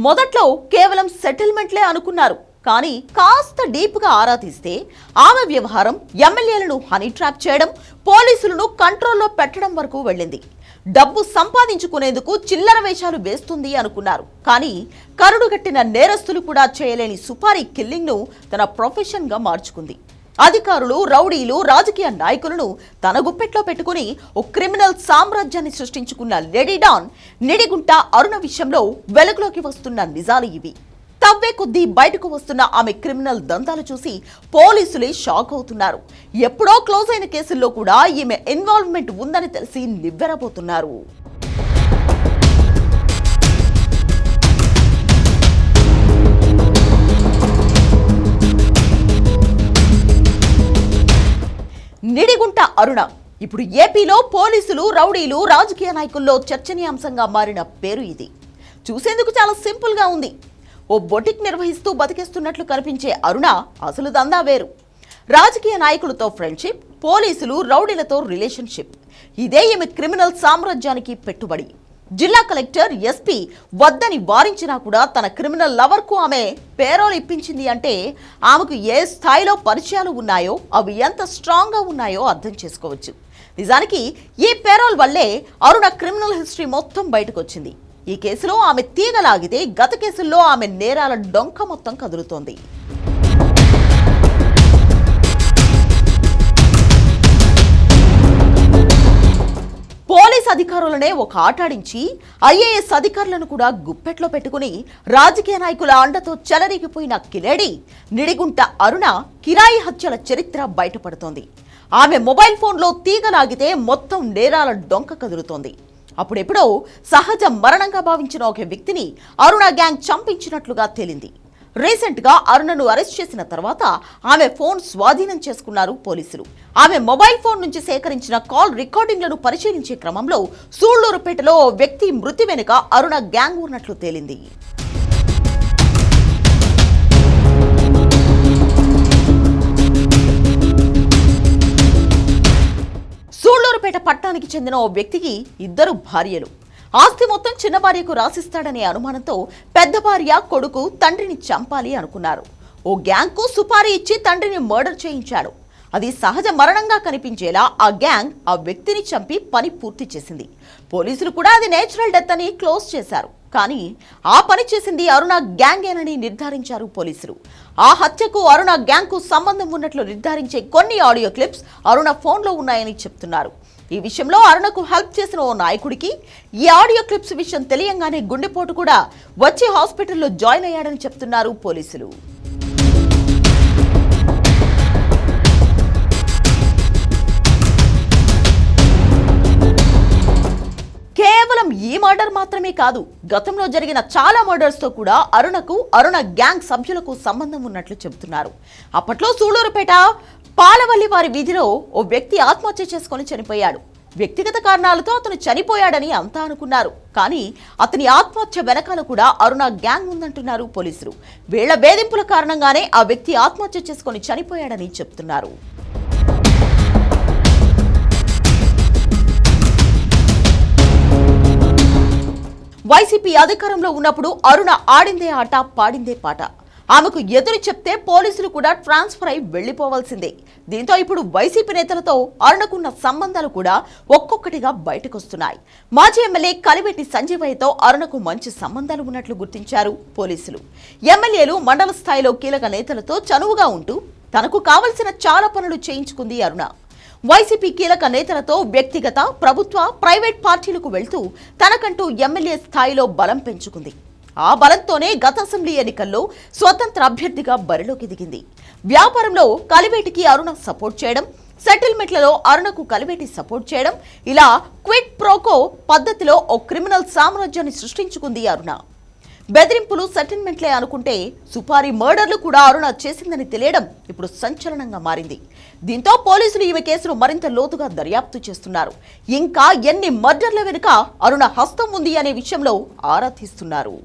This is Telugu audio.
మొదట్లో కేవలం సెటిల్మెంట్లే అనుకున్నారు. కానీ కాస్త డీప్గా ఆరా తీస్తే ఆమె వ్యవహారం ఎమ్మెల్యేలను హనీ ట్రాప్ చేయడం, పోలీసులను కంట్రోల్లో పెట్టడం వరకు వెళ్ళింది. డబ్బు సంపాదించుకునేందుకు చిల్లర వేషాలు వేస్తుంది అనుకున్నారు. కానీ కరుడుగట్టిన నేరస్తులు కూడా చేయలేని సుపారీ కిల్లింగ్ను తన ప్రొఫెషన్గా మార్చుకుంది. అధికారులు, రౌడీలు, రాజకీయ నాయకులను తన గుప్పెట్లో పెట్టుకుని ఓ క్రిమినల్ సామ్రాజ్యాన్ని సృష్టించుకున్న లేడీ డాన్ నిడిగుంట అరుణ విషయంలో వెలుగులోకి వస్తున్న నిజాలు ఇవి. తవ్వే కొద్దీ బయటకు వస్తున్న ఆమె క్రిమినల్ దంతాలు చూసి పోలీసులే షాక్ అవుతున్నారు. ఎప్పుడో క్లోజ్ అయిన కేసుల్లో కూడా ఈమె ఇన్వాల్వ్మెంట్ ఉందని తెలిసి నివ్వెరబోతున్నారు. నిడిగుంట అరుణ ఇప్పుడు ఏపీలో పోలీసులు, రౌడీలు, రాజకీయ నాయకుల్లో చర్చనీయాంశంగా మారిన పేరు ఇది. చూసేందుకు చాలా సింపుల్ గా ఉంది. ఓ బొటిక్ నిర్వహిస్తూ బతికేస్తున్నట్లు కనిపించే అరుణ అసలు దందా వేరు. రాజకీయ నాయకులతో ఫ్రెండ్షిప్, పోలీసులు, రౌడీలతో రిలేషన్షిప్. ఇదే ఈమె క్రిమినల్ సామ్రాజ్యానికి పెట్టుబడి. జిల్లా కలెక్టర్, ఎస్పీ వద్దని వారించినా కూడా తన క్రిమినల్ లవర్ కు ఆమె పేరోల్ ఇప్పించింది అంటే ఆమెకు ఏ స్థాయిలో పరిచయాలు ఉన్నాయో, అవి ఎంత స్ట్రాంగ్ గా ఉన్నాయో అర్థం చేసుకోవచ్చు. నిజానికి ఈ పేరోల్ వల్లే అరుణ క్రిమినల్ హిస్టరీ మొత్తం బయటకు వచ్చింది. ఈ కేసులో ఆమె తీగలాగితే గత కేసుల్లో ఆమె నేరాల డొంక మొత్తం కదులుతోంది. పోలీస్ అధికారులనే ఒక ఆటాడించి ఐఏఎస్ అధికారులను కూడా గుప్పెట్లో పెట్టుకుని రాజకీయ నాయకుల అండతో చెలరేగిపోయిన కిలేడి నిడిగుంట అరుణ కిరాయి హత్యల చరిత్ర బయటపడుతోంది. ఆమె మొబైల్ ఫోన్లో తీగలాగితే మొత్తం నేరాల డొంక కదులుతోంది. అప్పుడెప్పుడో సహజ మరణంగా భావించిన ఒక వ్యక్తిని అరుణ గ్యాంగ్ చంపించినట్లుగా తేలింది. రీసెంట్ గా అరుణను అరెస్ట్ చేసిన తర్వాత ఆమె ఫోన్ స్వాధీనం చేసుకున్నారు పోలీసులు. ఆమె మొబైల్ ఫోన్ నుంచి సేకరించిన కాల్ రికార్డింగ్లను పరిశీలించే క్రమంలో సూళ్లూరుపేటలో ఓ వ్యక్తి మృతి వెనుక అరుణ గ్యాంగ్ ఉన్నట్లు తేలింది. సూళ్లూరుపేట పట్టణానికి చెందిన ఓ వ్యక్తికి 2 భార్యలు. ఆస్తి మొత్తం చిన్న భార్యకు రాసిస్తాడనే అనుమానంతో పెద్ద భార్య, కొడుకు తండ్రిని చంపాలి అనుకున్నారు. ఓ గ్యాంగ్కు సుపారీ ఇచ్చి తండ్రిని మర్డర్ చేయించాడు. అది సహజ మరణంగా కనిపించేలా ఆ గ్యాంగ్ ఆ వ్యక్తిని చంపి పని పూర్తి చేసింది. పోలీసులు కూడా అది నేచురల్ డెత్ అని క్లోజ్ చేశారు. కానీ ఆ పని చేసింది అరుణ గ్యాంగేనని నిర్ధారించారు పోలీసులు. ఆ హత్యకు అరుణ గ్యాంగ్కు సంబంధం ఉన్నట్లు నిర్ధారించే కొన్ని ఆడియో క్లిప్స్ అరుణ ఫోన్లో ఉన్నాయని చెప్తున్నారు. ఈ విషయంలో అరుణకు హెల్ప్ చేసిన ఓ నాయకుడికి ఈ ఆడియో క్లిప్స్ విషయం తెలియంగానే గుండెపోటు కూడా వచ్చి హాస్పిటల్లో జాయిన్ అయ్యాడని చెప్తున్నారు పోలీసులు. కేవలం ఈ మర్డర్ మాత్రమే కాదు, గతంలో జరిగిన చాలా మర్డర్స్ తో కూడా అరుణకు, అరుణ గ్యాంగ్ సభ్యులకు సంబంధం ఉన్నట్లు చెబుతున్నారు. అప్పట్లో సూళ్లూరుపేట పాలవల్లి వారి వీధిలో ఓ వ్యక్తి ఆత్మహత్య చేసుకుని చనిపోయాడు. వ్యక్తిగత కారణాలతో అతను చనిపోయాడని అంతా అనుకున్నారు. కానీ అతని ఆత్మహత్య వెనకాల కూడా అరుణ గ్యాంగ్ ఉందంటున్నారు పోలీసులు. వీళ్ల వేధింపుల కారణంగానే ఆ వ్యక్తి ఆత్మహత్య చేసుకుని చనిపోయాడని చెప్తున్నారు. వైసీపీ అధికారంలో ఉన్నప్పుడు అరుణ ఆడిందే ఆట, పాడిందే పాట. ఆమెకు ఎదురు చెప్తే పోలీసులు కూడా ట్రాన్స్ఫర్ అయి వెళ్లిపోవాల్సిందే. దీంతో ఇప్పుడు వైసీపీ నేతలతో అరుణకున్న సంబంధాలు కూడా ఒక్కొక్కటిగా బయటకొస్తున్నాయి. మాజీ ఎమ్మెల్యే కలివెట్టి సంజీవయ్యతో అరుణకు మంచి సంబంధాలు ఉన్నట్లు గుర్తించారు పోలీసులు. ఎమ్మెల్యేలు, మండల స్థాయిలో కీలక నేతలతో చనువుగా ఉంటూ తనకు కావలసిన చాలా పనులు చేయించుకుంది అరుణ. వైసీపీ కీలక నేతలతో వ్యక్తిగత, ప్రభుత్వ, ప్రైవేట్ పార్టీలకు వెళ్తూ తనకంటూ ఎమ్మెల్యే స్థాయిలో బలం పెంచుకుంది. ఆ బలంతోనే గత అసెంబ్లీ ఎన్నికల్లో స్వతంత్ర అభ్యర్థిగా బరిలోకి దిగింది. వ్యాపారంలో కలివేటికి అరుణ సపోర్ట్ చేయడం, సెటిల్మెంట్లలో అరుణకు కలివేటి సపోర్ట్ చేయడం, ఇలా క్విట్ ప్రోకో పద్ధతిలో ఓ క్రిమినల్ సామ్రాజ్యాన్ని సృష్టించుకుంది అరుణ. బెదిరింపులు, సెటిల్మెంట్లే అనుకుంటే సుపారీ మర్డర్లు కూడా అరుణ చేసిందని తెలియడం ఇప్పుడు సంచలనంగా మారింది. దీంతో పోలీసులు ఈమె కేసును మరింత లోతుగా దర్యాప్తు చేస్తున్నారు. ఇంకా ఎన్ని మర్డర్ల వెనుక అరుణ హస్తం ఉంది అనే విషయంలో ఆరా తీస్తున్నారు.